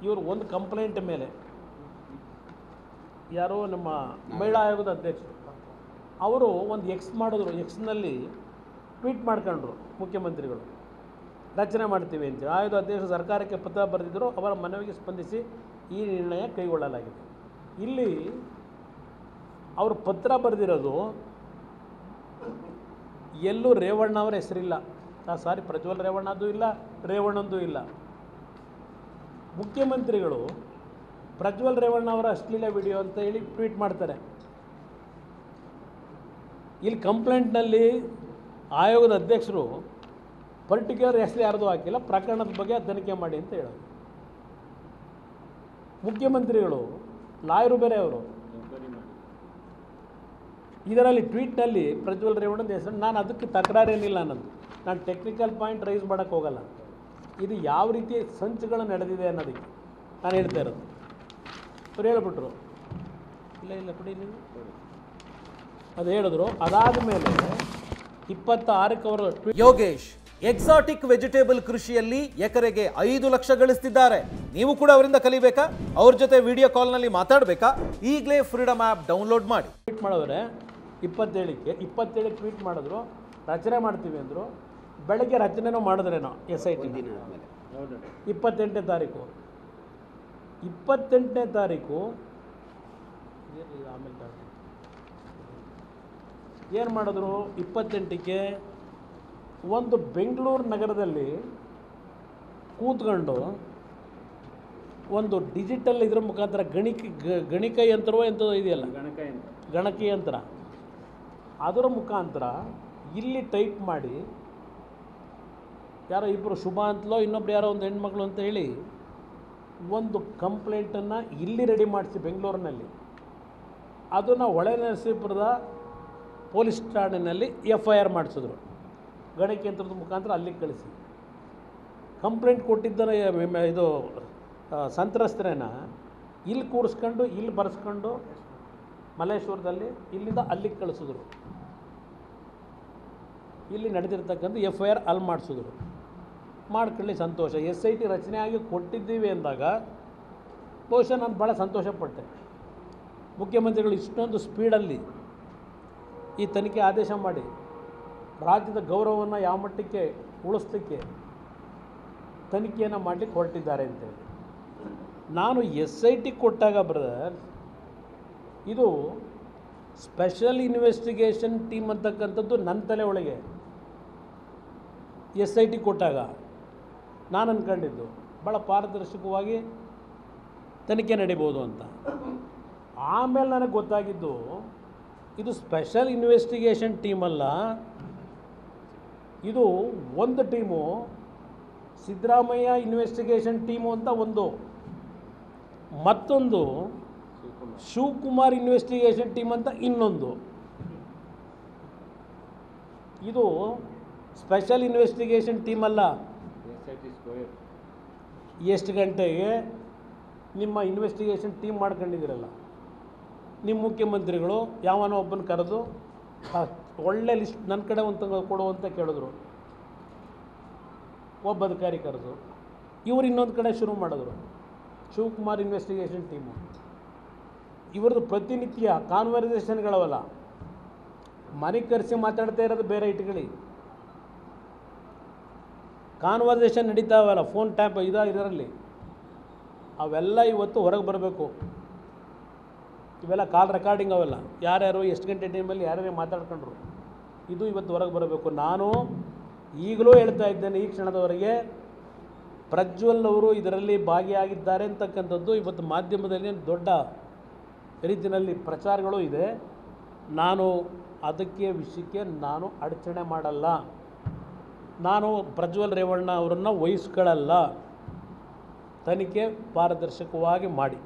ಇವರು ಒಂದು ಕಂಪ್ಲೇಂಟ್ ಮೇಲೆ ಯಾರೋ ನಮ್ಮ ಮಹಿಳಾ ಆಯೋಗದ ಅಧ್ಯಕ್ಷರು ಅವರು ಒಂದು ಎಕ್ಸ್ ಮಾಡಿದ್ರು, ಎಕ್ಸ್ನಲ್ಲಿ ಟ್ವೀಟ್ ಮಾಡ್ಕೊಂಡ್ರು ಮುಖ್ಯಮಂತ್ರಿಗಳು ರಚನೆ ಮಾಡ್ತೀವಿ ಅಂತೇಳಿ. ಆಯೋಗದ ಅಧ್ಯಕ್ಷರು ಸರ್ಕಾರಕ್ಕೆ ಪತ್ರ ಬರೆದಿದ್ದರು, ಅವರ ಮನವಿಗೆ ಸ್ಪಂದಿಸಿ ಈ ನಿರ್ಣಯ ಕೈಗೊಳ್ಳಲಾಗಿದೆ. ಇಲ್ಲಿ ಅವರು ಪತ್ರ ಬರೆದಿರೋದು ಎಲ್ಲೂ ರೇವಣ್ಣ ಅವರ ಹೆಸರಿಲ್ಲ, ಸಾರಿ ಪ್ರಜ್ವಲ್ ರೇವಣ್ಣದ್ದು ಇಲ್ಲ, ರೇವಣ್ಣಂದು ಇಲ್ಲ. ಮುಖ್ಯಮಂತ್ರಿಗಳು ಪ್ರಜ್ವಲ್ ರೇವಣ್ಣ ಅವರ ಅಶ್ಲೀಲ ವಿಡಿಯೋ ಅಂತ ಹೇಳಿ ಟ್ವೀಟ್ ಮಾಡ್ತಾರೆ. ಇಲ್ಲಿ ಕಂಪ್ಲೇಂಟ್ನಲ್ಲಿ ಆಯೋಗದ ಅಧ್ಯಕ್ಷರು ಪರ್ಟಿಕ್ಯುಲರ್ ಹೆಸರು ಯಾರ್ದು ಹಾಕಿಲ್ಲ, ಪ್ರಕರಣದ ಬಗ್ಗೆ ತನಿಖೆ ಮಾಡಿ ಅಂತ ಹೇಳೋದು. ಮುಖ್ಯಮಂತ್ರಿಗಳು ಲಾಯರು ಬೇರೆ ಅವರು. ಇದರಲ್ಲಿ ಟ್ವೀಟ್ನಲ್ಲಿ ಪ್ರಜ್ವಲ್ ರೇವಣ್ಣದ ಹೆಸರು, ನಾನು ಅದಕ್ಕೆ ತಕರಾರೇನಿಲ್ಲ, ನಾನು ಟೆಕ್ನಿಕಲ್ ಪಾಯಿಂಟ್ ರೈಸ್ ಮಾಡೋಕ್ಕೆ ಹೋಗಲ್ಲ. ಇದು ಯಾವ ರೀತಿ ಸಂಚುಗಳು ನಡೆದಿದೆ ಅನ್ನೋದಕ್ಕೆ ನಾನು ಹೇಳ್ತಾ ಇರೋದು. ಅವ್ರು ಹೇಳಿಬಿಟ್ರು, ಇಲ್ಲ ಕೊಡಿ ಅದು ಹೇಳಿದ್ರು. ಅದಾದ ಮೇಲೆ 26ಕ್ಕೆ ಅವರು ಯೋಗೇಶ್ ಎಕ್ಸಾಟಿಕ್ ವೆಜಿಟೇಬಲ್ ಕೃಷಿಯಲ್ಲಿ ಎಕರೆಗೆ 5 ಲಕ್ಷ ಗಳಿಸ್ತಿದ್ದಾರೆ. ನೀವು ಕೂಡ ಅವರಿಂದ ಕಲಿಬೇಕಾ? ಅವ್ರ ಜೊತೆ ವಿಡಿಯೋ ಕಾಲ್ನಲ್ಲಿ ಮಾತಾಡಬೇಕಾ? ಈಗಲೇ ಫ್ರೀಡಮ್ ಆ್ಯಪ್ ಡೌನ್ಲೋಡ್ ಮಾಡಿ. ಟ್ವೀಟ್ ಮಾಡಿದ್ರೆ 27ಕ್ಕೆ ಟ್ವೀಟ್ ಮಾಡಿದ್ರು, ರಚನೆ ಮಾಡ್ತೀವಿ ಅಂದರು. ಬೆಳಗ್ಗೆ ರಚನೆನೂ ಮಾಡಿದ್ರೇನೋ SIT 28ನೇ ತಾರೀಕು. 28ನೇ ತಾರೀಕು ಆಮೇಲೆ ಏನು ಮಾಡಿದ್ರು? 28ಕ್ಕೆ ಒಂದು ಬೆಂಗಳೂರು ನಗರದಲ್ಲಿ ಕೂತ್ಕೊಂಡು ಒಂದು ಡಿಜಿಟಲ್ ಇದರ ಮುಖಾಂತರ ಗಣಿಕ ಯಂತ್ರವೋ ಎಂಥದೋ ಇದೆಯಲ್ಲ, ಗಣಕಿ ಯಂತ್ರ, ಅದರ ಮುಖಾಂತರ ಇಲ್ಲಿ ಟೈಪ್ ಮಾಡಿ, ಯಾರೋ ಇಬ್ಬರು ಶುಭ ಅಂತಲೋ ಇನ್ನೊಬ್ರು ಯಾರೋ ಒಂದು ಹೆಣ್ಮಕ್ಳು ಅಂತ ಹೇಳಿ ಒಂದು ಕಂಪ್ಲೇಂಟನ್ನು ಇಲ್ಲಿ ರೆಡಿ ಮಾಡಿಸಿ ಬೆಂಗಳೂರಿನಲ್ಲಿ, ಅದನ್ನು ಹೊಳೆನರಸೀಪುರದ ಪೊಲೀಸ್ ಠಾಣೆಯಲ್ಲಿ FIR ಮಾಡಿಸಿದ್ರು. ಗಣಕಿ ಯಂತ್ರದ ಮುಖಾಂತರ ಅಲ್ಲಿಗೆ ಕಳಿಸಿ ಕಂಪ್ಲೇಂಟ್ ಕೊಟ್ಟಿದ್ದನ ಇದು ಸಂತ್ರಸ್ತರೇನ ಇಲ್ಲಿ ಕೂರಿಸ್ಕೊಂಡು ಇಲ್ಲಿ ಬರೆಸ್ಕೊಂಡು ಮಲ್ಲೇಶ್ವರದಲ್ಲಿ ಇಲ್ಲಿಂದ ಅಲ್ಲಿಗೆ ಕಳಿಸಿದ್ರು. ಇಲ್ಲಿ ನಡೆದಿರ್ತಕ್ಕಂಥ FIR ಅಲ್ಲಿ ಮಾಡಿಸಿದ್ರು. ಮಾಡ್ಕೊಳ್ಳಿ, ಸಂತೋಷ. SIT ರಚನೆ ಆಗಿ ಕೊಟ್ಟಿದ್ದೀವಿ ಅಂದಾಗ ಬಹುಶಃ ನಾನು ಭಾಳ ಸಂತೋಷಪಟ್ಟೆ. ಮುಖ್ಯಮಂತ್ರಿಗಳು ಇಷ್ಟೊಂದು ಸ್ಪೀಡಲ್ಲಿ ಈ ತನಿಖೆ ಆದೇಶ ಮಾಡಿ ರಾಜ್ಯದ ಗೌರವವನ್ನು ಯಾವ ಮಟ್ಟಕ್ಕೆ ಉಳಿಸ್ಲಿಕ್ಕೆ ತನಿಖೆಯನ್ನು ಮಾಡಲಿಕ್ಕೆ ಹೊರಟಿದ್ದಾರೆ ಅಂತೇಳಿ. ನಾನು SIT ಕೊಟ್ಟಾಗ ಬ್ರದರ್, ಇದು ಸ್ಪೆಷಲ್ ಇನ್ವೆಸ್ಟಿಗೇಷನ್ ಟೀಮ್ ಅಂತಕ್ಕಂಥದ್ದು ನನ್ನ ತಲೆ ಒಳಗೆ SIT ಕೊಟ್ಟಾಗ ನಾನು ಅಂದ್ಕೊಂಡಿದ್ದು ಭಾಳ ಪಾರದರ್ಶಕವಾಗಿ ತನಿಖೆ ನಡೀಬೋದು ಅಂತ. ಆಮೇಲೆ ನನಗೆ ಗೊತ್ತಾಗಿದ್ದು ಇದು ಸ್ಪೆಷಲ್ ಇನ್ವೆಸ್ಟಿಗೇಷನ್ ಟೀಮ್ ಅಲ್ಲ, ಇದು ಒಂದು ಟೀಮು ಸಿದ್ದರಾಮಯ್ಯ ಇನ್ವೆಸ್ಟಿಗೇಷನ್ ಟೀಮು ಅಂತ ಒಂದು, ಮತ್ತೊಂದು ಶಿವಕುಮಾರ್ ಇನ್ವೆಸ್ಟಿಗೇಷನ್ ಟೀಮ್ ಅಂತ ಇನ್ನೊಂದು. ಇದು ಸ್ಪೆಷಲ್ ಇನ್ವೆಸ್ಟಿಗೇಷನ್ ಟೀಮ್ ಅಲ್ಲ. ಎಷ್ಟು ಗಂಟೆಗೆ ನಿಮ್ಮ ಇನ್ವೆಸ್ಟಿಗೇಷನ್ ಟೀಮ್ ಮಾಡ್ಕೊಂಡಿದ್ದೀರಲ್ಲ, ನಿಮ್ಮ ಮುಖ್ಯಮಂತ್ರಿಗಳು ಯಾವನೋ ಒಬ್ಬನ ಕರೆದು ಒಳ್ಳೆ ಲಿಸ್ಟ್ ನನ್ನ ಕಡೆ ಒಂದು ಕೊಡುವಂತ ಕೇಳಿದ್ರು. ಒಬ್ಬ ಅಧಿಕಾರಿ ಕರೆದು ಇವರು ಇನ್ನೊಂದು ಕಡೆ ಶುರು ಮಾಡಿದ್ರು. ಶಿವಕುಮಾರ್ ಇನ್ವೆಸ್ಟಿಗೇಷನ್ ಟೀಮು ಇವ್ರದ್ದು ಪ್ರತಿನಿತ್ಯ ಕಾನ್ವರ್ಸೇಷನ್ಗಳವಲ್ಲ, ಮನೆಗೆ ಕರೆಸಿ ಮಾತಾಡ್ತಾ ಇರೋದು ಬೇರೆ ಇಟ್ಕೊಳ್ಳಿ, ಕಾನ್ವರ್ಸೇಷನ್ ನಡೀತಾವಲ್ಲ ಫೋನ್ ಟ್ಯಾಪ್ ಇದರಲ್ಲಿ, ಅವೆಲ್ಲ ಇವತ್ತು ಹೊರಗೆ ಬರಬೇಕು. ಇವೆಲ್ಲ ಕಾಲ್ ರೆಕಾರ್ಡಿಂಗ್ ಅವೆಲ್ಲ, ಯಾರ್ಯಾರು ಎಷ್ಟು ಗಂಟೆ ಟೈಮಲ್ಲಿ ಯಾರ್ಯಾರು ಮಾತಾಡ್ಕೊಂಡ್ರು, ಇದು ಇವತ್ತು ಹೊರಗೆ ಬರಬೇಕು. ನಾನು ಈಗಲೂ ಹೇಳ್ತಾ ಇದ್ದೇನೆ, ಈ ಕ್ಷಣದವರೆಗೆ ಪ್ರಜ್ವಲ್ ಅವರು ಇದರಲ್ಲಿ ಭಾಗಿಯಾಗಿದ್ದಾರೆ ಅಂತಕ್ಕಂಥದ್ದು ಇವತ್ತು ಮಾಧ್ಯಮದಲ್ಲಿ ದೊಡ್ಡ ರೀತಿಯಲ್ಲಿ ಪ್ರಚಾರಗಳು ಇದೆ. ನಾನು ಅದಕ್ಕೆ ವಿಷಯಕ್ಕೆ ನಾನು ಅಡಚಣೆ ಮಾಡಲ್ಲ, ನಾನು ಪ್ರಜ್ವಲ್ ರೇವಣ್ಣ ಅವರನ್ನು ವಹಿಸ್ಕೊಳ್ಳಲ್ಲ. ತನಿಖೆ ಪಾರದರ್ಶಕವಾಗಿ ಮಾಡಿ.